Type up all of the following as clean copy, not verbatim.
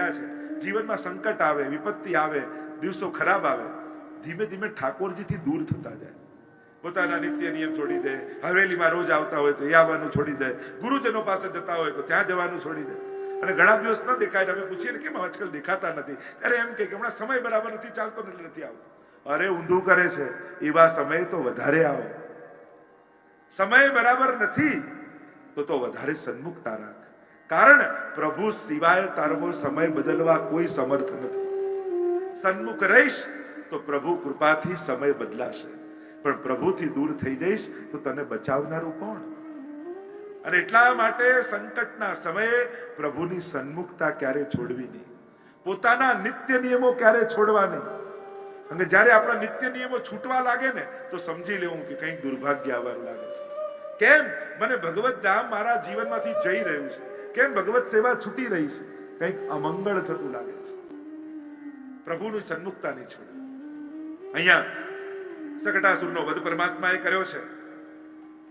રહ્યા છે, જીવનમાં સંકટ આવે, વિપત્તિ આવે, દિવસો ખરાબ આવે, ધીમે ધીમે ઠાકોરજીથી દૂર થતા જાય. પોતાના નિત્ય નિયમ છોડી દે, હવેલીમાં રોજ આવતા હોય તો એ આવવાનું છોડી દે, ગુરુજનો પાસે જતા હોય તો ત્યાં જવાનું છોડી દે. અને ઘણા દિવસ ન દેખાય, અમે પૂછીએ ને કેમ આજકાલ દેખાતા નથી, ત્યારે એમ કે હમણાં સમય બરાબર નથી ચાલતો એટલે નથી આવતો. અરે ઊંધું કરે છે, એવા સમય તો વધારે આવો. સમય બરાબર નથી તો વધારે સન્મુખતા રાખ, કારણ પ્રભુ સિવાય તારો સમય બદલવા કોઈ સમર્થ નથી. સન્મુખ રહીશ તો પ્રભુ કૃપાથી સમય બદલાશે, પણ પ્રભુથી દૂર થઈ જઈશ તો તને બચાવનારું કોણ? અને એટલા માટે સંકટના સમયે પ્રભુની સન્મુખતા ક્યારે છોડવી નહીં, પોતાના નિત્ય નિયમો ક્યારે છોડવા નહીં. અને જ્યારે આપણા નિત્ય નિયમો છૂટવા લાગે ને તો સમજી લેવું કે કંઈક દુર્ભાગ્ય આવવાનું લાગે છે. કેમ મને ભગવત ધામ મારા જીવનમાંથી જઈ રહ્યું છે, કેમ ભગવત સેવા છૂટી રહી છે, કંઈક અમંગળ થતું લાગે છે. પ્રભુની સન્મુખતા નહીં છોડવી. અહીંયા શકટાસુરનો વધ પરમાત્માએ કર્યો છે.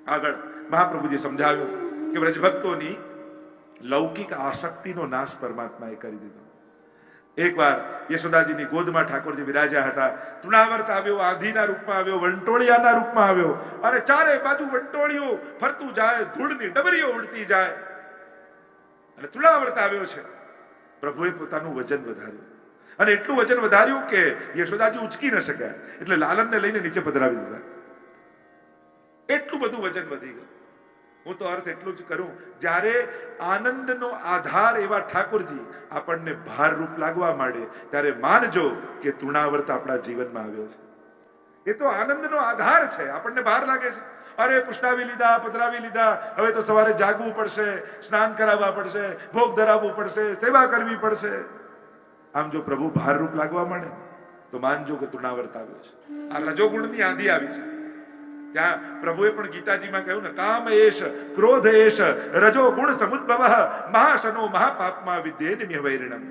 આગળ મહાપ્રભુજી સમજાવ્યું કે વ્રજભક્તોની લૌકિક આસક્તિનો નાશ પરમાત્માએ કરી દીધો. એકવાર યશોદાજીની ગોદમાં ઠાકોરજી વિરાજ્યા હતા. તૃણાવર્ત આવ્યો, આંધીના રૂપમાં આવ્યો, વંટોળિયાના રૂપમાં આવ્યો, અને ચારે બાજુ વંટોળિયો ફરતું જાય, ધૂળની ડબરીઓ ઉડતી જાય. અને તૃણાવર્ત આવ્યો છે. પ્રભુએ પોતાનું વજન વધાર્યું, અને એટલું વજન વધાર્યું કે યશોદાજી ઉચકી ન શક્યા, એટલે લાલનને લઈને નીચે પધરાવી દીધા. એટલું બધું વજન વધી ગયું. હું તો અર્થ એટલું જ કરું, જ્યારે આનંદનો આધાર એવા ઠાકોરજી આપણને ભાર રૂપ લાગવા માંડે ત્યારે માનજો કે તૃણાવર્ત આપણા જીવનમાં આવ્યો છે. એ તો આનંદનો આધાર છે, આપણને ભાર લાગે છે. અરે પુષ્ટાવી લીધા, પધરાવી લીધા, હવે તો સવારે જાગવું પડશે, સ્નાન કરાવવા પડશે, ભોગ ધરાવવું પડશે, સેવા કરવી પડશે. આમ જો પ્રભુ ભાર રૂપ લાગવા માંડે તો માનજો કે તૃણાવર્ત આવ્યો છે. આ રજોગુણની આંધી આવી છે. ત્યાં પ્રભુએ પણ ગીતાજીમાં કહ્યું ને, કામ એશ ક્રોધ એશ રજો ગુણ સમુદ્ભવ મહાશનો મહાપાપમાં વિદ્યેન વૈરિણમ.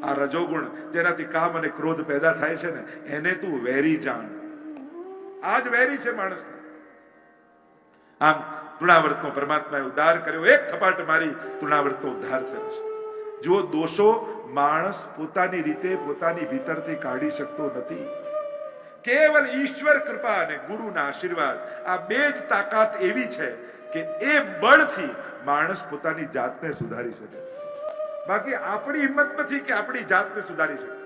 આ રજોગુણ જેનાથી કામ અને ક્રોધ પેદા થાય છે ને, એને તું વેરી જાણ. આ જ વેરી છે માણસને. આમ તૃણાવર્તનો પરમાત્માએ ઉદ્ધાર કર્યો. એક થપાટ મારી તૃણાવર્તનો ઉદ્ધાર થયો છે. જો દોષો માણસ પોતાની રીતે પોતાની ભીતરથી કાઢી શકતો નથી. કેવલ ઈશ્વર કૃપા અને ગુરુના આશીર્વાદ, આ બે જ તાકાત એવી છે કે એ બળથી માણસ પોતાની જાતને સુધારી શકે છે. બાકી આપણી હિંમત નથી કે આપણી જાતને સુધારી શકે.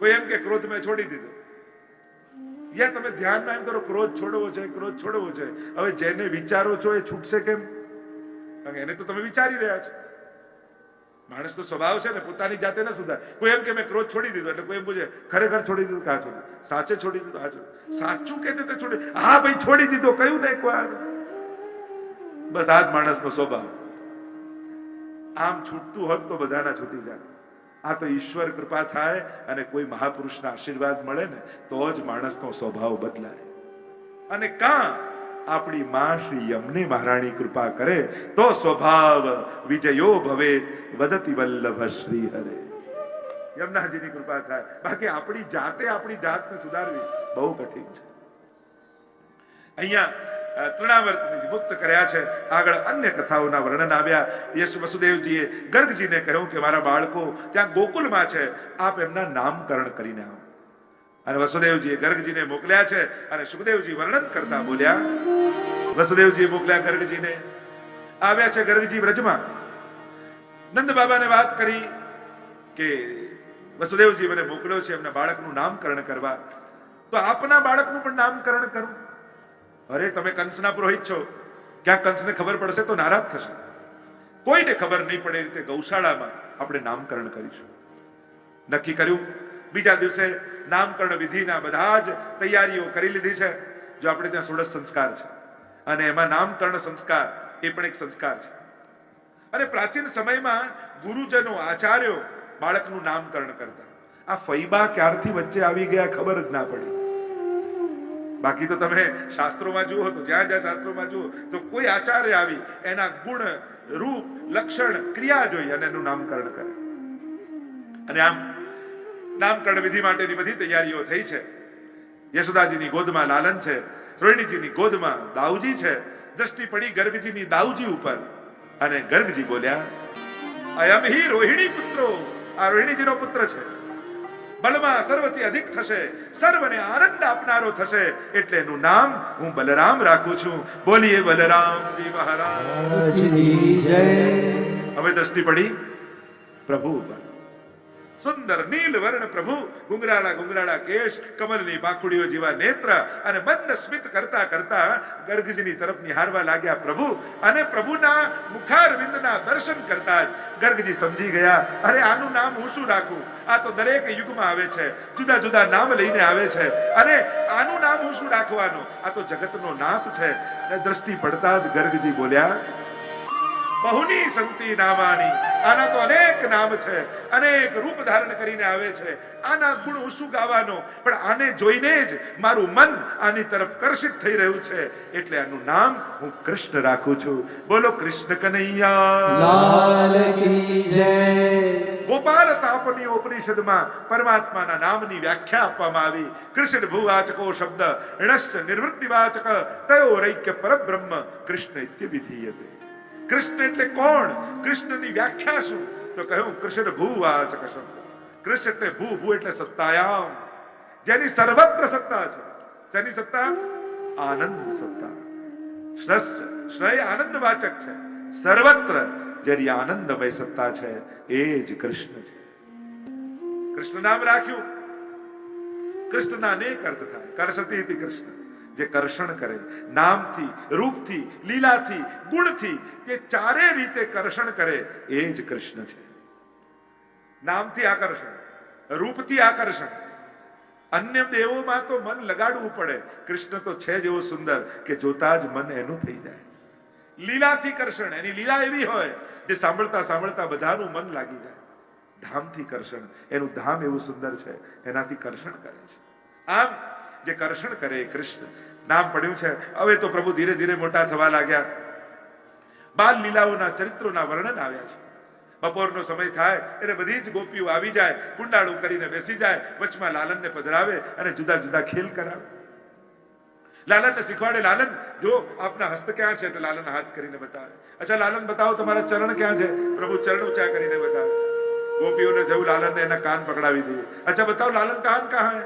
કોઈ એમ કે ક્રોધ મેં છોડી દીધો. યા તમે ધ્યાનમાં એમ કરો, ક્રોધ છોડવો છે, ક્રોધ છોડવો છે. હવે જેને વિચારો છો એ છૂટશે કેમ? કારણ કે એને તો તમે વિચારી રહ્યા છો. માણસનો સ્વભાવ છે ને પોતાની જાતે ન સુધાર. કોઈ એમ કે મેં ક્રોધ છોડી દીધો, એટલે કોઈ એમ પૂછે ખરેખર છોડી દીધું કે આ છોડી? સાચે છોડી દીધું? આ છોડી? સાચું કે છે તે છોડી? હા ભાઈ છોડી દીધો, કયું ને એકવાર. બસ આ જ માણસનો સ્વભાવ. આમ છૂટતું હોત તો બધાના છૂટી જાય. આ તો ઈશ્વર કૃપા થાય અને કોઈ મહાપુરુષના આશીર્વાદ મળે ને તો જ માણસનો સ્વભાવ બદલાય. અને કાં આપણી માં શ્રી યમને મહારાણી કૃપા કરે તો સ્વભાવ વિજયો ભવે વદતિ વલ્લભ શ્રી હરે. યમુનાજીની કૃપા થાય. બાકી આપણી જાતને સુધારવી બહુ કઠિન છે. અહીંયા તૃણાવર્તને મુક્ત કર્યા છે. આગળ અન્ય કથાઓના વર્ણન આવ્યા. યશ વસુદેવજીએ ગર્ગજીને કહ્યું કે મારા બાળકો ત્યાં ગોકુલમાં છે, આપ એમના નામકરણ કરીને આવો. અને વસુદેવજીએ ગર્ગજીને મોકલ્યા છે. અને સુખદેવજી વર્ણન કરતા બોલ્યા, વસુદેવજીએ મોકલ્યા ગર્ગજીને. આવ્યા છે ગર્ગજી વ્રજમાં. નંદ બાબાને વાત કરી કે વસુદેવજી મને મોકલ્યો છે એમના બાળકનું નામકરણ કરવા, તો આપના બાળકનું પણ નામકરણ કરું. અરે તમે કંસના પુરોહિત છો, ક્યાંક કંસને ખબર પડશે તો નારાજ થશે. કોઈને ખબર નહીં પડે રીતે ગૌશાળામાં આપણે નામકરણ કરીશું. નક્કી કર્યું. બીજા દિવસે નામકરણ વિધિના બધા જ તૈયારીઓ કરી લીધી છે. જો આપણે ત્યાં 16 સંસ્કાર છે અને એમાં નામકરણ સંસ્કાર એ પણ એક સંસ્કાર છે. અને પ્રાચીન સમયમાં ગુરુજનો આચાર્યો બાળકનું નામકરણ કરતા. આ ફૈબા ક્યારથી વચ્ચે આવી ગયા ખબર જ ના પડી. બાકી તો તમે શાસ્ત્રોમાં જુઓ તો જ્યાં જ્યાં શાસ્ત્રોમાં જુઓ તો કોઈ આચાર્ય આવી એના ગુણ રૂપ લક્ષણ ક્રિયા જોઈ અને એનું નામકરણ કરે. અને આમ નામકરણ વિધિ માટેની બધી તૈયારીઓ થઈ છે. યશોદાજીની ગોદમાં લાલન છે, રોહિણીજીની ગોદમાં દાઉજી છે. દ્રષ્ટિ પડી ગર્ગજીની દાઉજી ઉપર અને ગર્ગજી બોલ્યા, અયમ હિ રોહિણી પુત્રો આ રોહિણીજીનો પુત્ર છે. બલમાં સર્વથી અધિક થશે, સર્વને આનંદ આપનારો થશે, એટલે એનું નામ હું બલરામ રાખું છું. બોલીએ બલરામજી મહારાજની જય. હવે દ્રષ્ટિ પડી પ્રભુ ઉપર. સુંદર નીલ વર્ણ પ્રભુ, ગુંગરાળા ગુંગરાળા કેશ, કમલની પાંખુડીઓ જેવા નેત્ર અને મંદ સ્મિત કરતા કરતા ગર્ગજીની તરફ નિહારવા લાગ્યા પ્રભુ. અને પ્રભુના મુખારવિંદના દર્શન કરતા જ ગર્ગજી સમજી ગયા, અરે આનું નામ હું શું રાખું? આ તો દરેક યુગમાં આવે છે, જુદા જુદા નામ લઈને આવે છે, અને આનું નામ હું શું રાખવાનું? આ તો જગતનો નાથ છે. અને દ્રષ્ટિ પડતા જ ગર્ગજી બોલ્યા, બહુની સંતિ નામાની, આના તો અનેક નામ છે, અનેક રૂપ ધારણ કરીને આવે છે. આના ગુણ હું શું ગાવાનો? પણ આને જોઈને જ મારું મન આની તરફ કર્ષિત થઈ રહ્યું છે, એટલે આનું નામ હું કૃષ્ણ રાખું છું. બોલો કૃષ્ણ કનૈયા લાલ કી જય. ગોપાલ તાપની ઉપનિષદમાં પરમાત્માના નામની વ્યાખ્યા આપવામાં આવી. કૃષ્ણ ભૂવાચકો શબ્દ ણશ્ચ નિવૃત્તિવાચક તયો રૈક્ય પરબ્રહ્મ કૃષ્ણ ઇત્યવિધીયતે. કૃષ્ણ એટલે કોણ? કૃષ્ણની વ્યાખ્યા શું? તો કહ્યું કૃષ્ણ ભૂવાચક શબ્દ. કૃષ્ણ એટલે ભૂ, ભૂ એટલે સત્તાયામ, જેની સર્વત્ર સત્તા છે. શેની સત્તા? આનંદ સત્તા. શ્રેય આનંદવાચક છે. સર્વત્ર જેની આનંદમય સત્તા છે એ જ કૃષ્ણ છે. કૃષ્ણ નામ રાખ્યું. કૃષ્ણના અનેક અર્થ થાય. કર્ષતિ ઇતિ કૃષ્ણ, જે કર્ષણ કરે, નામથી, રૂપથી, લીલાથી, ગુણથી, જે ચારે રીતે કર્ષણ કરે એ જ કૃષ્ણ છે. નામથી આકર્ષણ, રૂપથી આકર્ષણ. અન્ય દેવોમાં તો મન લગાડવું પડે, કૃષ્ણ તો છે જેવો સુંદર કે જોતા જ મન એનું થઈ જાય. લીલાથી કર્ષણ, એની લીલા એવી હોય જે સાંભળતા સાંભળતા બધાનું મન લાગી જાય. ધામથી કર્ષણ, એનું ધામ એવું સુંદર છે, એનાથી કર્ષણ કરે છે. આમ જે કર્ષણ કરે એ કૃષ્ણ નામ પડ્યું છે. હવે તો પ્રભુ ધીરે ધીરે મોટા થવા લાગ્યા. બાલ લીલાઓના ચરિત્રોના વર્ણન આવ્યા છે. બપોરનો સમય થાય એટલે બધી જ ગોપીઓ આવી જાય, કુંડાળું કરીને બેસી જાય, વચમાં લાલનને પધરાવે અને જુદા જુદા ખેલ કરાવે. લાલનને શીખવાડે, લાલન જો આપના હસ્ત ક્યાં છે? તો લાલન હાથ કરીને બતાવે. અચ્છા લાલન બતાવો તમારા ચરણ ક્યાં છે? પ્રભુ ચરણ ઊંચા કરીને બતાવે. ગોપીઓને જવું લાલનને એના કાન પકડાવી દઈએ. અચ્છા બતાવો લાલન કાન કહાં હે?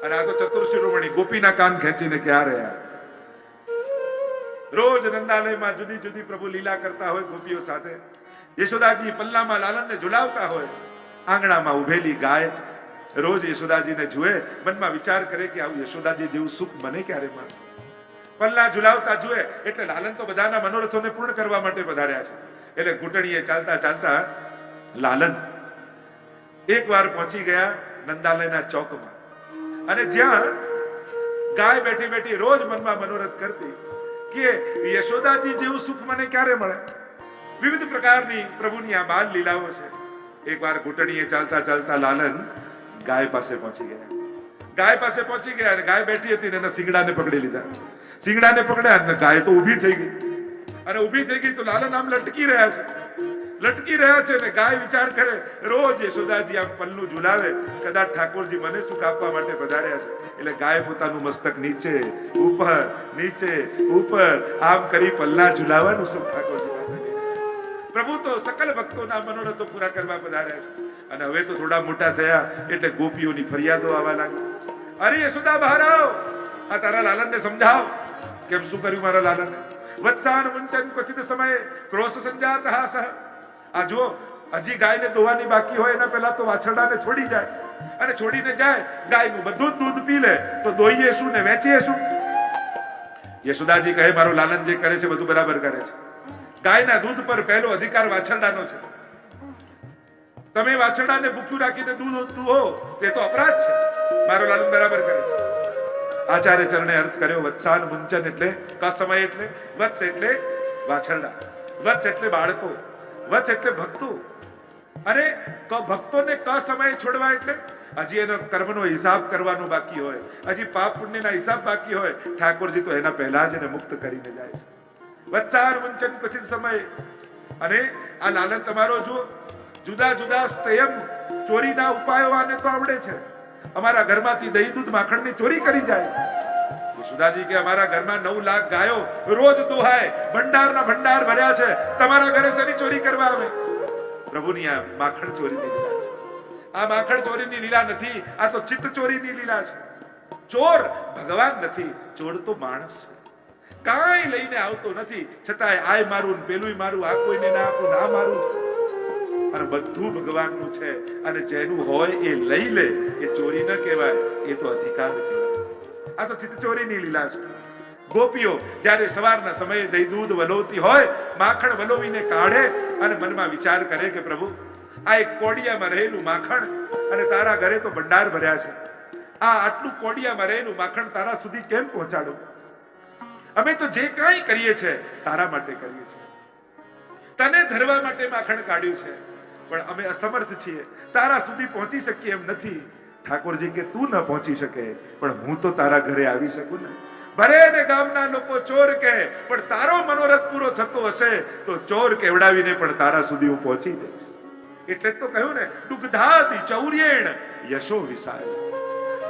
અને આ તો ચતુર શિરોમણી ગોપીના કાન ખેંચીને ક્યાં રહ્યા. રોજ નંદાલયમાં જુદી જુદી પ્રભુ લીલા કરતા હોય ગોપીઓ સાથે. યશોદાજી પલ્લામાં લાલનને ઝુલાવતા હોય. આંગણામાં ઉભેલી ગાય રોજ યશોદાજીને જુએ, મનમાં વિચાર કરે કે આવું યશોદાજી જેવું સુખ મને ક્યારે મળે. પલ્લા ઝુલાવતા જુએ એટલે લાલન તો બધાના મનોરથોને પૂર્ણ કરવા માટે પધાર્યા છે. એટલે ઘૂંટણીએ ચાલતા ચાલતા લાલન એક વાર પહોંચી ગયા નંદાલયના ચોકમાં, અને જ્યાં ગાય બેઠી બેઠી રોજ મનમાં મનોરથ કરતી કે યશોદાજી જેવું સુખ મને ક્યારે મળે. વિવિધ પ્રકારની પ્રભુની આ બાલ લીલાઓ છે. એક વાર ઘૂંટણીએ ચાલતા ચાલતા લાલન ગાય પાસે પહોંચી ગયા. ગાય પાસે પહોંચી ગયા અને ગાય બેઠી હતી ને એના શિંગડાને પકડી લીધા. શિંગડાને પકડ્યા અને ગાય તો ઊભી થઈ ગઈ. અને ઊભી થઈ ગઈ તો લાલન આમ લટકી રહ્યા છે. લટકી રહ્યા છે ને ગાય વિચાર કરે, રોજ યશોદાજી આમ પલ્લું ઝુલાવે, કદાચ ઠાકોરજી મને સુખ આપવા માટે પધાર્યા છે. એટલે ગાય પોતાનું મસ્તક નીચે ઉપર નીચે ઉપર આમ કરી પલ્લા ઝુલાવવાનું સુખ ઠાકોરજી પાસે. પ્રભુ તો સકલ ભક્તોના મનોરથો પૂરા કરવા પધાર્યા છે. અને હવે તો થોડા મોટા થયા એટલે ગોપીઓની ફરિયાદો આવવા લાગી. અરે યશોદા બહાર આવ, આ તારા લાલનને સમજાવ. કેમ શું કર્યું મારા લાલને? વત્સાન મુંચન ક્વચિત સમયે ક્રોશ સંજાત હાસઃ. આ જો હજી ગાયને દોવાની બાકી હોય એના પહેલા તો વાછરડાને છોડી જાય, અને છોડીને જાય ગાયનું બધું જ દૂધ પી લે તો દોઈએ શું ને વેચીએ શું? યશોદાજી કહે મારો લાલન જે કરે છે બધું બરાબર કરે છે. ગાયના દૂધ પર પહેલો અધિકાર વાછરડાનો છે. તમે વાછરડાને ભૂખ્યું રાખીને દૂધ દુહો તે તો અપરાધ છે. મારો લાલન બરાબર કરે છે. આચાર્ય ચરણે અર્થ કર્યો વત્સાન મુંચન એટલે કસમય એટલે વત્સ એટલે વાછરડા, વત્સ એટલે બાળકો, વત્સ એટલે ભક્તો. અને ભક્તોને ક સમયે છોડવા એટલે હજી એનો કર્મનો હિસાબ કરવાનો બાકી હોય, હજી પાપ પુણ્યના હિસાબ બાકી હોય. ઠાકોરજી તો એના પહેલા જ એને મુક્ત કરીને જાય છે. વત્સાન મુંચન ક્વચિત સમયે. અને આ લાલન તમારો જો જુદા જુદા સ્તયમ ચોરીના ઉપાયો આને તો આવડે છે. અમારા ઘરમાંથી દહીં દૂધ માખણની ચોરી કરી જાય. યશોદાજી કે અમારા ઘરમાં 9 લાખ ગાયો રોજ દુહાય, ભંડારના ભંડાર ભર્યા છે, તમારા ઘરે શેની ચોરી કરવા આવે? પ્રભુની આ માખણ ચોરી થઈ જાય છે. આ માખણ ચોરીની લીલા નથી, આ તો ચિત્ત ચોરીની લીલા છે. ચોર ભગવાન નથી, ચોર તો માણસ છે. કાંઈ લઈને આવતો નથી, છતાંય આય મારું ને પેલું મારું, આ કોઈને ના આપું ના મારું છે. અને બધું ભગવાનનું છે. અને જેનું હોય એ લઈ લે, એ ચોરી ન કહેવાય, એ તો અધિકાર કહેવાય. આ તો ચિત્ત ચોરીની લીલા છે. ગોપીઓ જ્યારે સવારના સમયે દહીં દૂધ વલોવતી હોય, માખણ વલોવીને કાઢે અને મનમાં વિચાર કરે કે પ્રભુ, આ એક કોડિયામાં રહેલું માખણ, અને તારા ઘરે તો ભંડાર ભર્યા છે, આ આટલું કોડિયામાં રહેલું માખણ તારા સુધી કેમ પહોંચાડું? અમે તો જે કાંઈ કરીએ છીએ તારા માટે કરીએ છીએ, તને ધરવા માટે માખણ કાઢ્યું છે, પણ અમે અસમર્થ છીએ, તારા સુધી પહોંચી શકીએ એમ નથી. ઠાકોરજી કે તું ન પહોંચી શકે, પણ હું તો તારા ઘરે આવી શકું ને. ભલે ને ગામના લોકો ચોર કહે, પણ તારો મનોરથ પૂરો થતો હશે તો ચોર કેવડાવીને પણ તારા સુધી હું પહોંચી જઈશ. એટલે તો કહ્યું ને, દુગ્ધાદિ ચૌર્યેણ યશો વિસાય.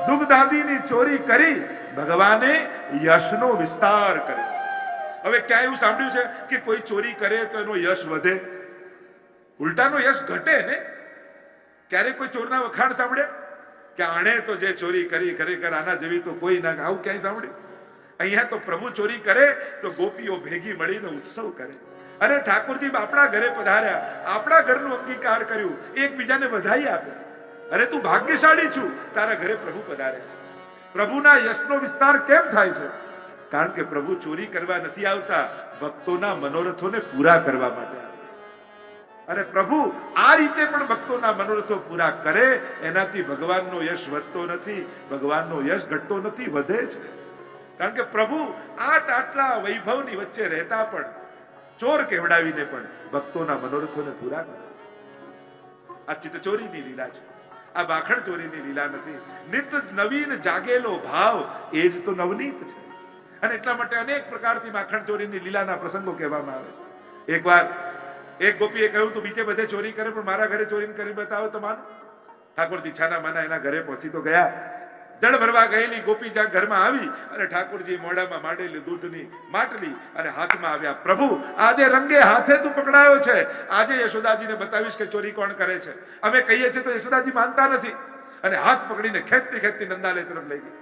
દુગ્ધાદિની ચોરી કરી ભગવાને યશનો વિસ્તાર કર્યો. હવે ક્યાં એવું સાંભળ્યું છે કે કોઈ ચોરી કરે તો એનો યશ વધે? ઉલટાનો યશ ઘટે ને. ક્યારે કોઈ ચોરના વખાણ સાંભળે કે આણે તો જે ચોરી કરી ખરેખર આના જેવી તો કોઈ ના? આવું ક્યાંય સાંભળ્યું? અહીંયા તો પ્રભુ ચોરી કરે તો ગોપીઓ ભેગી મળીને ઉત્સવ કરે. અને ઠાકોરજી આપણા ઘરે પધાર્યા, આપણા ઘરનું અંગીકાર કર્યું, એકબીજાને વધાઈ આપે. અરે તું ભાગ્યશાળી છું, તારા ઘરે પ્રભુ પધાર્યા છે. પ્રભુના યશનો વિસ્તાર કેમ થાય છે? કારણ કે પ્રભુ ચોરી કરવા નથી આવતા, ભક્તોના મનોરથોને પૂરા કરવા માટે આવે છે. અને પ્રભુ આ રીતે પણ ભક્તોના મનોરથો પૂરા કરે, એનાથી ભગવાનનો યશ વધતો નથી, ભગવાનનો યશ ઘટતો નથી, વધે છે. કારણ કે પ્રભુ આટલા વૈભવની વચ્ચે રહેતા પણ ચોર કેવડાવીને પણ ભક્તોના મનોરથોને પૂરા કરે છે. આ ચિત્તચોરીની લીલા છે, આ માખણ ચોરીની લીલા નથી. નિત નવીન જાગેલો ભાવ એ જ તો નવનીત છે. અને એટલા માટે અનેક પ્રકારથી માખણ ચોરીની લીલાના પ્રસંગો કહેવામાં આવે. એકવાર એક ગોપીએ કહ્યું તું બીજે બધે ચોરી કરે, પણ મારા ઘરે ચોરી કરી બતાવો તો માનો. ઠાકોરજી છાના માના એના ઘરે પહોંચી તો ગયા. જળ ભરવા ગયેલી ગોપી જ્યાં ઘરમાં આવી અને ઠાકોરજી મોઢામાં માંડેલી દૂધની માટલી અને હાથમાં આવ્યા. પ્રભુ, આજે રંગે હાથે તું પકડાયો છે, આજે યશોદાજીને બતાવીશ કે ચોરી કોણ કરે છે. અમે કહીએ છીએ તો યશોદાજી માનતા નથી, અને હાથ પકડીને ખેંચતી ખેંચતી નંદાલય તરફ લઈ ગઈ.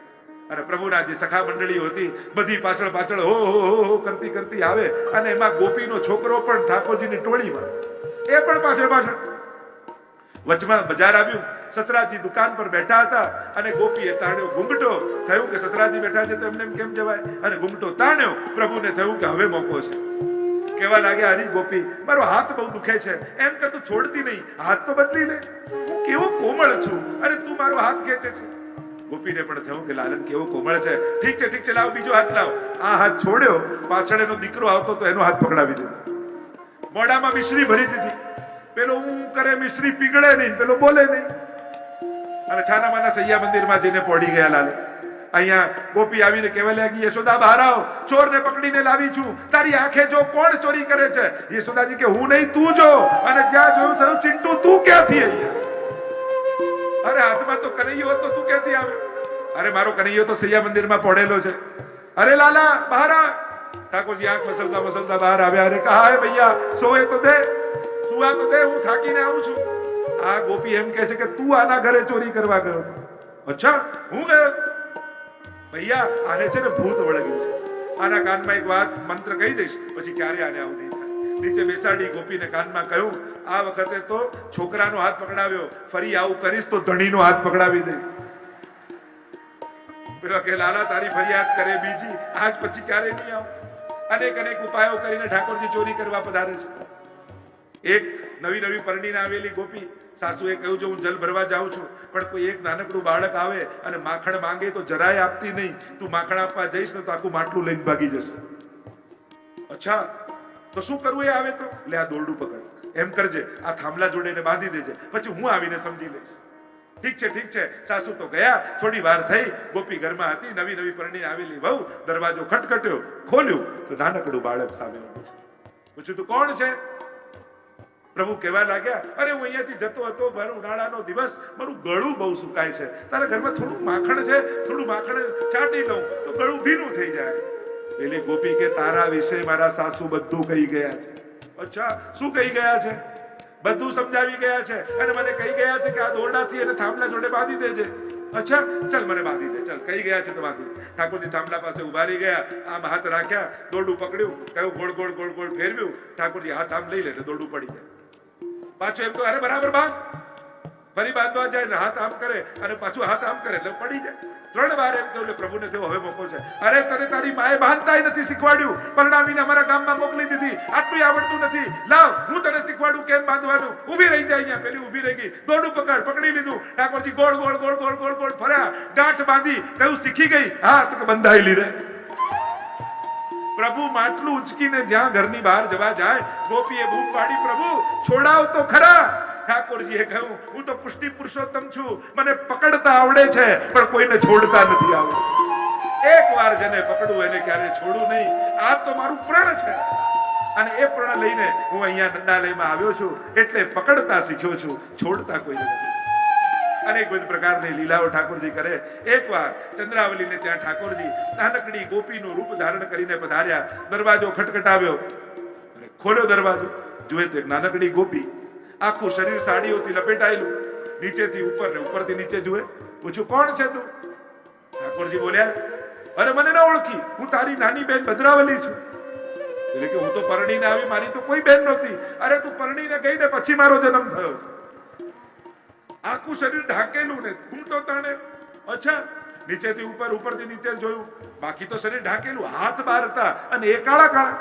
અને પ્રભુના જે સખા મંડળીઓ હતી બધી પાછળ પાછળ હો હો હો કરતી કરતી આવે, અને એમાં ગોપીનો છોકરો પણ ઠાકોરજીની ટોળીમાં, એ પણ પાછળ પાછળ. વચમાં બજાર આવ્યું, સસરાજી દુકાન પર બેઠા હતા અને ગોપીએ તાણ્યો ઘૂંઘટો. થયું કે સસરાજી બેઠા છે તો એમને કેમ જવાય, અને ઘૂંઘટો તાણ્યો. પ્રભુને થયું કે હવે મોકો છે. કહેવા લાગ્યા, હરી ગોપી, મારો હાથ બહુ દુખે છે, એમ કે તું છોડતી નહીં, હાથ તો બદલી લે, હું કેવો કોમળ છું, અરે તું મારો હાથ ખેંચે છે. ગોપીને પણ થયું કે લાલન કેવો કોમળ છે, ઠીક છે ઠીક છે, લાવ બીજો હાથ લાવ. આ હાથ છોડ્યો, પાછળ એનો દીકરો આવતો તો એનો હાથ પકડાવી દીધો. મોઢામાં મિશ્રી ભરી દીધી. પેલો હું કરે મિશ્રી પીગળે નહીં, પેલો બોલે નહીં. અને છાના માના સૈયા મંદિરમાં જઈને પડી ગયા લાલ. અહીંયા ગોપી આવીને કહેવા લાગી, યશોદા બહાર આવ, ચોરને પકડીને લાવી છું, તારી આંખે જો કોણ ચોરી કરે છે. યશોદાજી કે હું નહીં, તું જો. અને જ્યાં જોયું થયું, ચિંટુ તું ક્યાંથી અહીંયા? અરે હાથમાં તો કનૈયો હતો, તું ક્યાંથી આવ્યો? અરે મારો કનૈયો તો સૈયા મંદિરમાં પડેલો છે. અરે લાલા બહાર આ. ઠાકોરજી આંખ મસલતા મસલતા બહાર આવ્યા. અરે કહા હે ભૈયા, સોએ તો દે, સુવા તો દે, હું થાકીને આવું છું. આ ગોપી એમ કહે છે કે તું આના ઘરે ચોરી કરવા ગયો? અચ્છા, હું ગયો? ભૈયા, આને છે ને ભૂત વળગ્યું છે. આના કાનમાં એક વાત મંત્ર કહી દઈશ, પછી ક્યારે આને આવું નહીં થાય. નીચે બેસાડી ગોપીને કાનમાં કહ્યું, આ વખતે તો છોકરાનો હાથ પકડાવ્યો, ફરી આવું કરીશ તો ધણીનો હાથ પકડાવી દઈશ. પેલો કે લાલા તારી ફરિયાદ કરે બીજી, આજ પછી ક્યારે નહીં આવું. અનેક અનેક ઉપાયો કરીને ઠાકોરજી ચોરી કરવા પધારે છે. એક નવી નવી પરણીને આવેલી ગોપી, સાસુએ કહ્યું છે હું જલ ભરવા જાઉં છું, પણ કોઈ એક નાનકડું બાળક આવે અને માખણ માંગે તો જરાય આપતી નહીં. તું માખણ આપવા જઈશ ને તો આખું માટલું લઈને ભાગી જશે. અચ્છા, તો શું કરવું? એ આવે તો લે આ દોરડું પકડ, એમ કરજે, આ થાંભલા જોડે એને બાંધી દેજે, પછી હું આવીને સમજી લઈશ. ઠીક છે ઠીક છે. સાસુ તો ગયા. થોડી વાર થઈ, ગોપી ઘરમાં હતી, નવી નવી પરણીને આવેલી વહુ. દરવાજો ખટખટ્યો, ખોલ્યું તો નાનકડું બાળક સામે આવ્યું છે. પૂછ્યું તું કોણ છે? પ્રભુ કહેવા લાગ્યા, અરે હું અહીંયાથી જતો હતો, ભર ઉનાળાનો દિવસ, મારું ગળું બહુ સુકાય છે, તારા ઘરમાં થોડું માખણ છે, થોડું માખણ ચાટી લઉં તો ગળું ભીનું થઈ જાય. પેલી ગોપી કે તારા વિશે મારા સાસુ બધું કહી ગયા છે. અચ્છા, શું કહી ગયા છે? બધું સમજાવી ગયા છે અને મને કહી ગયા છે કે આ દોરડાથી એને થાંભલા જોડે બાંધી દેજે. અચ્છા, ચલ મને બાંધી દે, ચલ કહી ગયા છે તો બાંધી. ઠાકોરજી થાંભલા પાસે ઉભા રહી ગયા, આમ હાથ રાખ્યા, દોરડું પકડ્યું, કહ્યું ગોળ ગોળ ગોળ ગોળ ફેરવ્યું. ઠાકોરજી હાથ આમ લઈ લે એટલે દોરડું પડી જાય. પાછું એમ તો અરે બરાબર બાંધ, ફરી બાંધવા જાય ને હાથ આમ કરે અને પાછું હાથ આમ કરે એટલે પડી જાય. 3 વાર એમ તો પ્રભુને થયો હવે મોકો છે. અરે તને તારી માએ બાંધતાય નથી શીખવાડ્યું, પરણાવીને અમારા ગામમાં મોકલી દીધી, આટલું આવડતું નથી, લાવ હું તને શીખવાડું કેમ બાંધવાનું. ઊભી રહી જાય, અહીંયા પેલી ઊભી રહી ગઈ, દોરડું પકડી લીધું. ઠાકોરજી ગોળ ગોળ ગોળ ગોળ ગોળ ગોળ ફર્યા, ગાંઠ બાંધી, કહ્યું શીખી ગઈ? હા, તો બંધાયેલી રહે. પ્રભુ માટલું ઉંચકીને જ્યાં ઘરની બહાર જવા જાય, ગોપીએ બૂમ પાડી, પ્રભુ છોડાવ તો ખરા. ઠાકોરજીએ કહ્યું, હું તો પુષ્ટિ પુરુષોત્તમ છું, મને પકડતા આવડે છે પણ કોઈને છોડતા નથી આવડતું. એક વાર જેને પકડવું એને ક્યારે છોડવું નહીં. આ તો મારું પ્રણ છે અને એ પ્રણ લઈને હું અહીંયા નંદાલયમાં આવ્યો છું, એટલે પકડતા શીખ્યો છું, છોડતા કોઈને નથી. અનેક વિધ પ્રકારની લીલાઓ ઠાકોરજી કરે. એકવાર ચંદ્રાવલીને ત્યાં ઠાકોરજી નાનકડી ગોપીનું રૂપ ધારણ કરીને પધાર્યા. દરવાજો ખટખટાવ્યો અને ખોલ્યો દરવાજો, જુએ તો એક નાનકડી ગોપી, આખું શરીર સાડીઓથી લપેટાયેલું, નીચેથી ઉપર ને ઉપરથી નીચે જુએ. પૂછ્યું, કોણ છે તું? ઠાકોરજી બોલ્યા, અરે મને ના ઓળખી, હું તારી નાની બેન ભદ્રાવલી છું. એટલે કે હું તો પરણીને આવી, મારી તો કોઈ બેન નહોતી. અરે તું પરણીને ગઈ ને પછી મારો જન્મ થયો છે. આખું શરીર ઢાંકેલું ને ઘૂંટો તાણે. અચ્છા, નીચેથી ઉપર, ઉપરથી નીચે જોયું, બાકી તો શરીર ઢાંકેલું, હાથ બહાર હતા અને એ કાળા કાળા.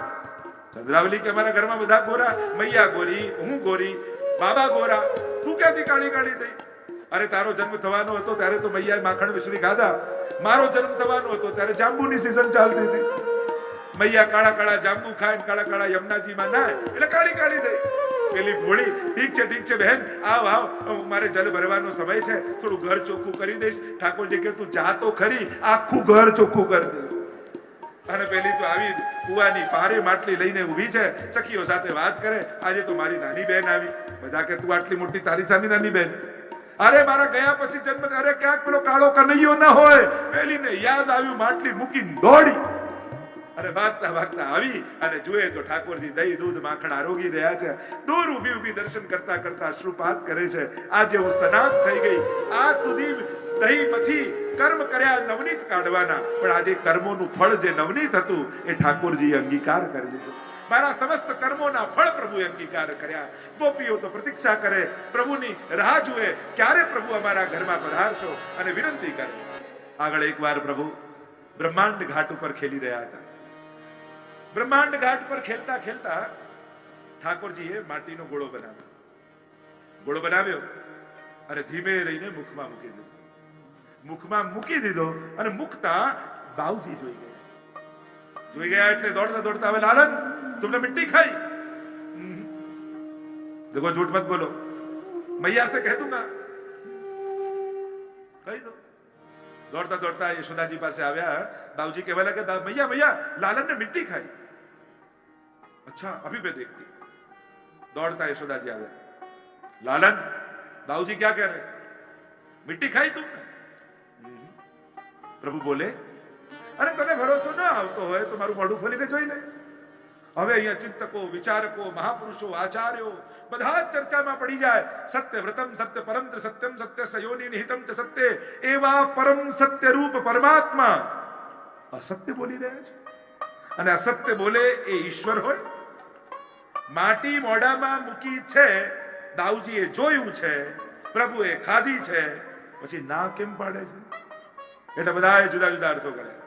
ચંદ્રાવલી કે અમારા ઘરમાં બધા ગોરા, મૈયા ગોરી, હું ગોરી, બાબા ગોરા, તું ક્યાંથી કાળી કાળી થઈ? અરે તારો જન્મ થવાનો હતો ત્યારે તો મૈયાએ માખણ મિશ્રી ખાધા, મારો જન્મ થવાનો હતો ત્યારે જાંબુની સીઝન ચાલતી હતી. મૈયા કાળા કાળા જાંબુ ખાય, કાળા કાળા યમુનાજીમાં નાય એટલે કાળી કાળી થઈ. પેલી ભોળી, ઠીક છે બહેન, આવ આવ, મારે જલ ભરવાનો સમય છે, થોડું ઘર ચોખ્ખું કરી દઈશ. ઠાકોરજી કે તું જા તો ખરી, આખું ઘર ચોખ્ખું કરી દઈશ. અને પેલી તો આવી કુવાની પારે માટલી લઈને ઊભી છે, સખીઓ સાથે વાત કરે. આજે તો મારી નાની બહેન આવી. બધા કે તું આટલી મોટી, તારી સાની નાની બહેન? અરે મારા ગયા પછી જન્મ, અરે ક્યાંક પેલો કાળો કનૈયો ના હોય. પેલીને યાદ આવ્યું, માટલી મૂકીને દોડી અને ભાગતા ભાગતા આવી અને જુએ તો ઠાકોરજી દહીં દૂધ માખણ આરોગી રહ્યા છે. દૂર ઊભી ઊભી દર્શન કરતા કરતા અશ્રુપાત કરે છે. આજે હું સનાત થઈ ગઈ. આજ સુધી દહીં પછી કર્મ કર્યા નવનીત કાઢવાના, પણ આજે કર્મોનું ફળ જે નવનીત હતું એ ઠાકોરજીએ અંગીકાર કરી લીધું. મારા સમસ્ત કર્મોના ફળ પ્રભુએ અંગીકાર કર્યા. ગોપીઓ તો પ્રતીક્ષા કરે, પ્રભુની રાહ જુએ, ક્યારે પ્રભુ અમારા ઘરમાં પધારશો, અને વિનંતી કરે. આગળ એકવાર પ્રભુ બ્રહ્માંડ ઘાટ ઉપર ખેલી રહ્યા હતા. બ્રહ્માંડ ઘાટ પર ખેલતા ખેલતા ઠાકોરજીએ માટીનો ગોળો બનાવ્યો અને ધીમે રહીને મુખમાં મૂકી દીધો. મુખમાં મૂકી દીધો અને મુકતા બાઉજી જોઈ ગયા એટલે દોડતા દોડતા, હવે લાલન तुमने मिट्टी खाई? देखो झूठ मत बोलो, मैया से कह दूंगा, કહી દો. દોડતા દોડતા યશોદાજી પાસે આવ્યા. બાઉજી કહેવા લાગ્યા, मैया मैया लालन ने मिट्टी खाई. अच्छा अभी मैं देखती. दौड़ता यशोदाजी આવ્યા. लालन, बाबूजी क्या कह रहे? मिट्टी खाई तुमने? प्रभु बोले, अरे तने भरोસો ના આવતો હોય તો મારું મોઢું ખોલીને જોઈ લે. હવે અહીંયા ચિંતકો, વિચારકો, મહાપુરુષો, આચાર્યો બધા ચર્ચામાં પડી જાય. સત્ય વ્રતમ સત્ય પરમ સત્યમ સત્ય સયોની નિહિતમ ચ સત્ય, એવા પરમ સત્ય રૂપ પરમાત્મા અસત્ય બોલી રહ્યા છે. અને અસત્ય બોલે એ ઈશ્વર હોય? માટી મોઢામાં મૂકી છે, દાઉજીએ જોયું છે, પ્રભુએ ખાધી છે, પછી ના કેમ પાડે છે? એટલે બધાએ જુદા જુદા અર્થો કર્યા.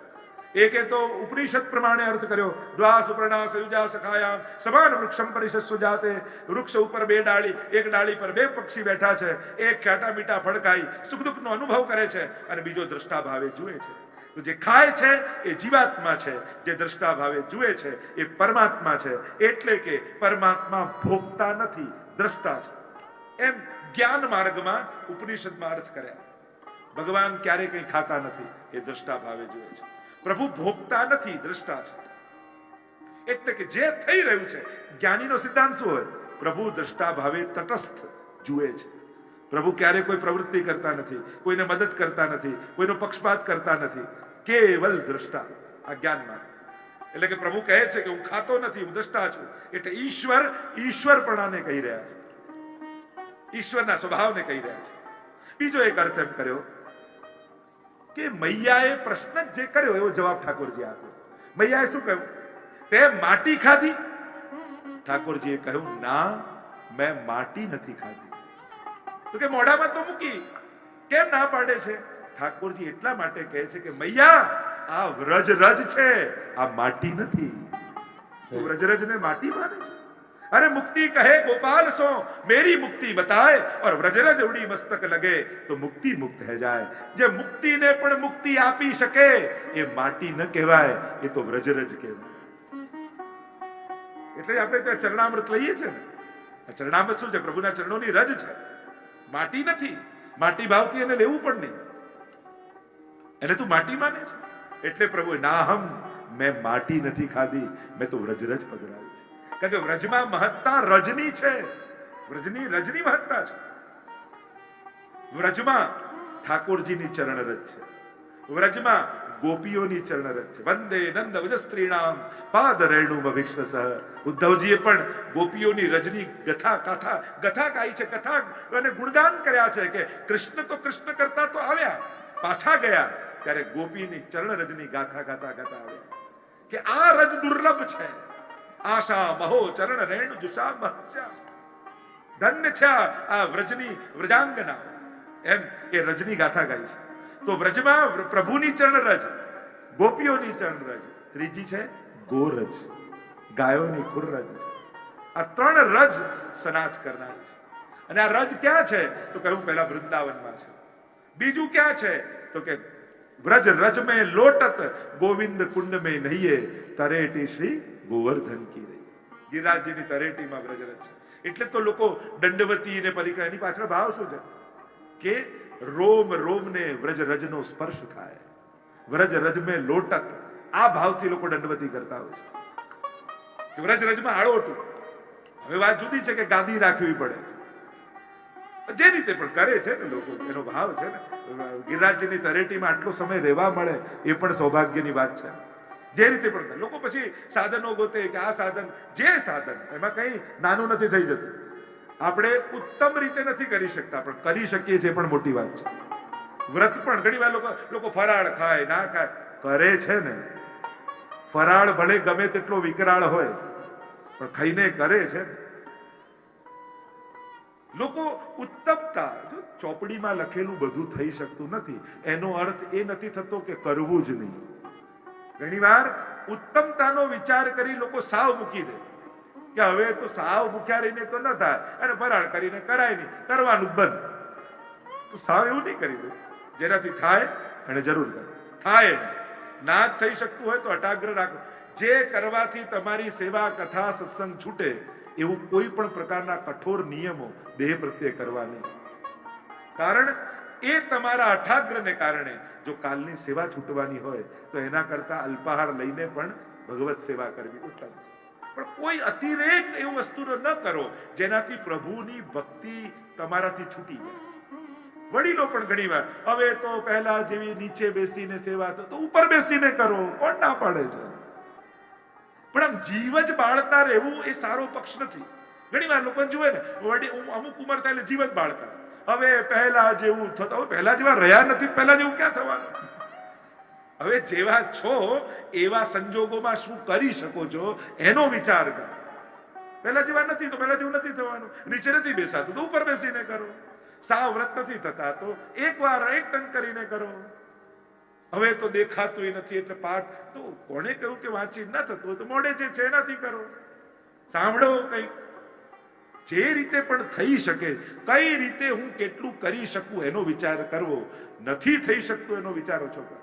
એકે તો ઉપનિષદ પ્રમાણે અર્થ કર્યો, દ્વા સુપર્ણા સયુજા સખાયામ સમાન વૃક્ષમ પરિષસ્વ જાતે. વૃક્ષ ઉપર 2 ડાળી, એક ડાળી પર 2 પક્ષી બેઠા છે. એક ખાટા મીઠા ફળ ખાઈ સુખ દુઃખનો અનુભવ કરે છે અને બીજો દ્રષ્ટા ભાવે જુએ છે. તો જે ખાય છે એ જીવાત્મા છે, જે દ્રષ્ટા ભાવે જુએ છે એ પરમાત્મા છે. એટલે કે પરમાત્મા ભોગતા નથી, દ્રષ્ટા છે. એમ જ્ઞાન માર્ગમાં ઉપનિષદમાં અર્થ કર્યા. ભગવાન ક્યારે કંઈ ખાતા નથી, એ દ્રષ્ટા ભાવે જુએ છે. પ્રભુ ભોગતા નથી, દ્રષ્ટા છે. એટલે કે જે થઈ રહ્યું છે, જ્ઞાનીનો સિદ્ધાંત શું હોય? પ્રભુ દ્રષ્ટા ભાવે તટસ્થ જુએ છે. પ્રભુ ક્યારે કોઈ પ્રવૃત્તિ કરતા નથી, કોઈને મદદ કરતા નથી, કોઈનો પક્ષપાત કરતા નથી, કેવલ દ્રષ્ટા. આ જ્ઞાનમાં એટલે કે પ્રભુ કહે છે કે હું ખાતો નથી, હું દ્રષ્ટા છું. એટલે ઈશ્વરપણાને કહી રહ્યા છે. ઈશ્વરના સ્વભાવને કહી રહ્યા છે. બીજો એક અર્થ એમ કર્યો કે મૈયાએ પ્રશ્ન જે કર્યો એવો જવાબ ઠાકોરજી આપ્યો. મૈયાએ શું કહ્યું? તે માટી ખાધી? ઠાકોરજીએ કહ્યું, ના, મેં માટી નથી ખાધી. તો કે મોઢામાં તો મૂકી, કેમ ના પાડે છે? ઠાકોરજી એટલા માટે કહે છે કે મૈયા, આ વ્રજ છે, આ માટી નથી. વ્રજ ને માટી માને છે? अरे मुक्ति कहे गोपाल सो मेरी मुक्ति बताए और व्रजरज उड़ी मस्तक लगे तो मुक्ति मुक्त है जाए. जे मुक्ति ने पण मुक्ति आपी શકે એ માટી ન કહેવાય, એ તો વ્રજરજ કહેવાય. એટલે આપણે ત્યાં ચરણામૃત લઈએ છીએ ને. આ ચરણામૃત શું છે? પ્રભુના ચરણોની રજ છે, માટી નથી. માટી ભાવથી એને લેવું પણ નહીં, એને તું માટી માને છે. એટલે પ્રભુ નાહમ, મેં માટી નથી ખાધી, મેં તો વ્રજરજ પધરાવી છે. કારણ કે વ્રજમાં મહત્તા રજની છે. વ્રજની રજની મહત્તા છે. વ્રજમાં ઠાકોરજીની ચરણરજ છે. વ્રજમાં ગોપીઓની ચરણરજ છે. વંદે નંદ વજસ્ત્રીણામ પાદ રેણુમ અભિક્ષસ. ઉદ્ધવજીએ પણ ગોપીઓની રજની ગથા ગાઈ છે. કથા અને ગુણગાન કર્યા છે કે કૃષ્ણ તો કૃષ્ણ કરતા તો આવ્યા, પાછા ગયા ત્યારે ગોપીની ચરણ રજની ગાથા આવ્યા કે આ રજ દુર્લભ છે. આશા મહો ચરણ રેણુ જુષા મહસ્યા. ધન્ય છે આ વ્રજની વ્રજાંગના. એમ એ રજની ગાથા ગાઈ છે. તો વ્રજમાં પ્રભુની ચરણ રજ, ગોપીઓની ચરણ રજ, ત્રીજી છે ગોરજ, ગાયોની ખુરરજ. આ ત્રણ રજ સનાથ કરનાર છે. અને આ રજ ક્યાં છે? તો કહ્યું પહેલા વૃંદાવનમાં છે. બીજું ક્યાં છે? તો કે વ્રજ રજ में लोटत गोविंद कुंड में नहिए तरेटी श्री गोवर्धन की રહી. ગિરિરાજજીની તરેટીમાં વ્રજ રજ છે. એટલે તો લોકો દંડવતી ને પરિક્રમા, એની પાછળ ભાવ શું છે કે રોમ રોમને વ્રજ રજનો સ્પર્શ થાય. વ્રજ રજ में लोटत, આ ભાવથી લોકો દંડવતી કરતા હોય છે. વ્રજ રજમાં આળોટું. હવે વાત જુદી છે કે ગાદી રાખવી પડે, જે રીતે પણ કરે છે ને લોકો, એનો ભાવ છે ને. ગિરિરાજજીની તરેટીમાં આટલો સમય રહેવા મળે એ પણ સૌભાગ્યની વાત છે. જે રીતે પણ લોકો પછી સાધનો ગોતે કે આ સાધન, જે સાધન, એમાં કઈ નાનું નથી થઈ જતું. આપણે ઉત્તમ રીતે નથી કરી શકતા, પણ કરી શકીએ છીએ પણ મોટી વાત છે. વ્રત પણ ઘણી વાર લોકો ફરાળ ખાય ના ખાય કરે છે ને. ફરાળ ભલે ગમે તેટલો વિકરાળ હોય પણ ખાઈને કરે છે. લોકો ઉત્તમતા, ચોપડીમાં લખેલું બધું થઈ શકતું નથી એનો અર્થ એ નથી થતો કે કરવું જ નહીં. ઘણીવાર ઉત્તમતાનો વિચાર કરી લોકો સાવ મૂકી દે કે હવે તો સાવ ભૂખ્યા રહીને તો ન થાય, અને ફરાળ કરીને કરાય નહીં, કરવાનું બંધ. તો સાવ એવું નહીં કરી દે. જેનાથી થાય એને જરૂર કરે. થાય ના જ થઈ શકતું હોય તો અટાગ્ર રાખો. જે કરવાથી તમારી સેવા, કથા, સત્સંગ છૂટે એવું કોઈ પણ પ્રકારના કઠોર નિયમો દેહ પ્રત્યે કરવા નહીં. કારણ એ તમારા અઠાગ્રને કારણે જો કાલની સેવા છૂટવાની હોય તો એના કરતા અલ્પાહાર લઈને પણ ભગવત સેવા કરવી ઉત્તમ છે. પણ કોઈ અતિરેક એવું વસ્તુનો ન કરો જેનાથી પ્રભુની ભક્તિ તમારાથી છૂટી જાય. વડીલો પણ ઘણીવાર હવે તો પહેલા જેવી નીચે બેસીને સેવા તો ઉપર બેસીને કરો, કોણ ના પાડે છે? પણ આમ જીવ જ બાળતા રહેવું એ સારો પક્ષ નથી. ઘણી વાર લોકો જુએ ને અમુક ઉંમર થાય એટલે જીવ જ બાળતા. હવે પહેલા જેવું થતું, હવે પહેલા જેવા રહ્યા નથી, પહેલા જેવું ક્યાં થવાનું? હવે જેવા છો એવા સંજોગોમાં શું કરી શકો છો એનો વિચાર કરો. પહેલા જેવા નથી તો પહેલા જેવું નથી થવાનું. નીચે નથી બેસાતું તો ઉપર બેસીને કરો. સાવ વ્રત નથી થતા તો એકવાર એક ટંક કરીને કરો. હવે તો દેખાતું નથી એટલે પાઠ તો કોણે કહ્યું કે વાંચી ન થતું તો મોડે જે છે એનાથી કરો. સાંભળો કંઈક. જે રીતે પણ થઈ શકે, કઈ રીતે હું કેટલું કરી શકું એનો વિચાર કરવો. નથી થઈ શકતું એનો વિચાર ઓછો કરો.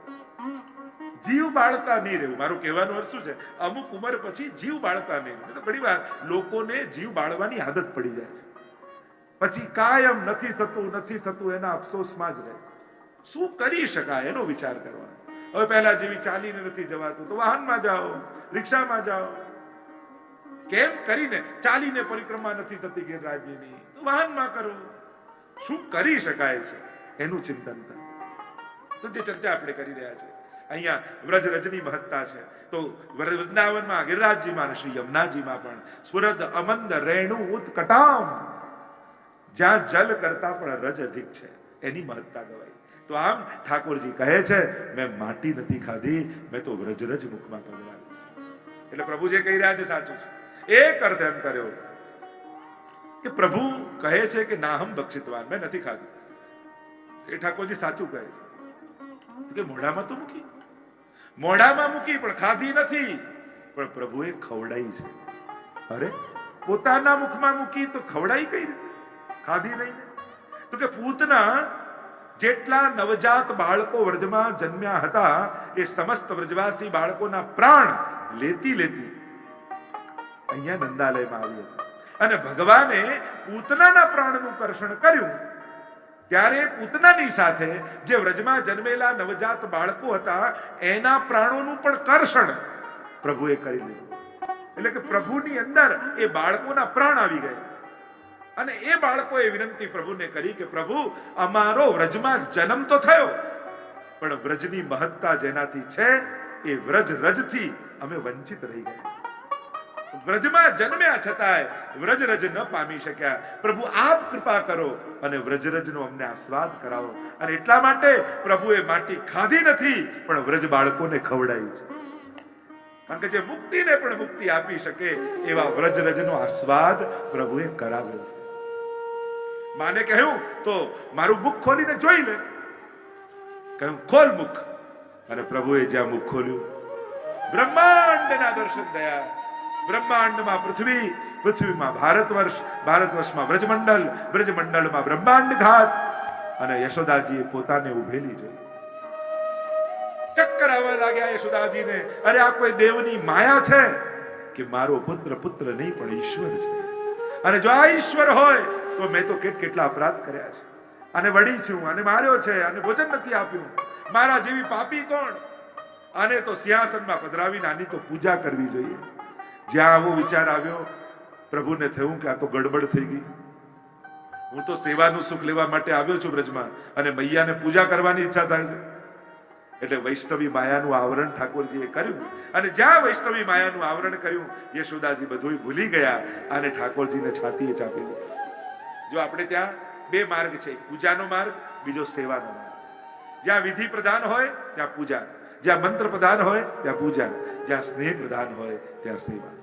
જીવ બાળતા નહીં રહેવું. મારું કહેવાનો અર્થ શું છે? અમુક ઉંમર પછી જીવ બાળતા નહીં. તો ઘણી વાર લોકોને જીવ બાળવાની આદત પડી જાય છે. પછી કાયમ નથી થતું એના અફસોસમાં જ રહે. શું કરી શકાય એનો વિચાર કરવાનો. હવે પહેલા જેવી ચાલીને નથી જવાતું તો વાહનમાં જાઓ, રિક્ષામાં જાઓ. કેમ કરીને ચાલીને પરિક્રમા નથી થતી ગિરિરાજજીની તો વાહનમાં કરો. શું કરી શકાય છે એનું ચિંતન કરો. તો જે ચર્ચા આપણે કરી રહ્યા છે અહીંયા વ્રજ રજની મહત્તા છે. તો વૃંદાવનમાં ગિરિરાજજીમાં, શ્રી યમુનાજીમાં પણ સ્ફુરદ અમંદ રેણુ ઉત્કટામ, જ્યાં જલ કરતા પણ રજ અધિક છે, એની મહત્તા ગવાઈ. તો આમ ઠાકોરજી કહે છે, મેં માટી નથી ખાધી, મેં તો વ્રજરજ મુખમાં પધરાવી છે. એટલે પ્રભુ જે કહી રહ્યા છે સાચું છે. એક અર્થ એમ કર્યો કે પ્રભુ કહે છે કે નાહમ બક્ષિતવાન, મેં નથી ખાધું. એ ઠાકોરજી સાચું કહે છે કે મોઢામાં તો મૂકી, મોઢામાં મૂકી પણ ખાધી નથી. પણ પ્રભુએ ખવડાઈ છે. અરે પોતાના મુખમાં મૂકી તો ખવડાઈ કઈ રીતે, ખાધી નહીં? તો કે પૂતના જેટલા નવજાત બાળકો વ્રજમાં જન્મ્યા હતા, એ સમસ્ત વ્રજવાસી બાળકોના પ્રાણ લેતી લેતી અહીંયા નંદાલયમાં આવી હતી. અને ભગવાને પૂતનાના પ્રાણનું કર્ષણ કર્યું ત્યારે પૂતનાની સાથે જે વ્રજમાં જન્મેલા નવજાત બાળકો હતા એના પ્રાણોનું પણ કર્ષણ પ્રભુએ કરી લીધું. એટલે કે પ્રભુની અંદર એ બાળકોના પ્રાણ આવી ગયા. અને એ બાળકોએ વિનંતી પ્રભુને કરી કે પ્રભુ, અમારો વ્રજમાં જન્મ તો થયો, પણ વ્રજની મહત્તા જેનાથી છે એ વ્રજ રજથી અમે વંચિત રહી ગયા. વ્રજમાં જન્મ્યા છતાંય વ્રજરજ ન પામી શક્યા. પ્રભુ આપ કૃપા કરો અને વ્રજરજનો અમને આસ્વાદ કરાવો. અને એટલા માટે પ્રભુએ માટી ખાધી નથી, પણ વ્રજ બાળકોને ખવડાવી છે. કારણ કે જે મુક્તિને પણ મુક્તિ આપી શકે એવા વ્રજરજનો આસ્વાદ પ્રભુએ કરાવ્યો છે. માને કહ્યું તો મારું મુખ ખોલીને જોઈ લે. કહ્યું ખોલ મુખ. અને પ્રભુએ જ્યાં મુખ ખોલ્યું, બ્રહ્માંડના દર્શન થયા. બ્રહ્માંડમાં પૃથ્વી, પૃથ્વીમાં ભારતવર્ષ, ભારતવર્ષમાં બ્રજમંડળ, બ્રજમંડળમાં બ્રહ્માંડ ઘાત. અને યશોદાજીએ પોતાને ઉભેલી જોઈ. ચક્કર આવવા લાગ્યા યશોદાજીને. અરે આ કોઈ દેવની માયા છે કે મારો પુત્ર પુત્ર નહીં પણ ઈશ્વર છે. અને જો આ ઈશ્વર હોય તો મેં તો કેટલા અપરાધ કર્યા છે. અને વડી છું, અને માર્યો છે, અને ભોજન નથી આપ્યું. મારા જેવી પાપી કોણ? આને તો સિંહાસનમાં પધરાવીને આની તો પૂજા કરવી જોઈએ. જ્યાં આવો વિચાર આવ્યો, પ્રભુને થયું કે આ તો ગડબડ થઈ ગઈ. હું તો સેવાનું સુખ લેવા માટે આવ્યો છું બ્રજમાં, અને મૈયાને પૂજા કરવાની ઈચ્છા થાય છે. એટલે વૈષ્ણવી માયાનું આવરણ ઠાકોરજીએ કર્યું. અને જ્યાં વૈષ્ણવી માયાનું આવરણ કર્યું, યશોદાજી બધું ભૂલી ગયા અને ઠાકોરજીને છાતીએ ચાપી દીધું. જો આપણે ત્યાં બે માર્ગ છે, પૂજાનો માર્ગ, બીજો સેવાનો માર્ગ. જ્યાં વિધિ પ્રધાન હોય ત્યાં પૂજા, જ્યાં મંત્ર પ્રધાન હોય ત્યાં પૂજા, જ્યાં સ્નેહ પ્રધાન હોય ત્યાં સેવા.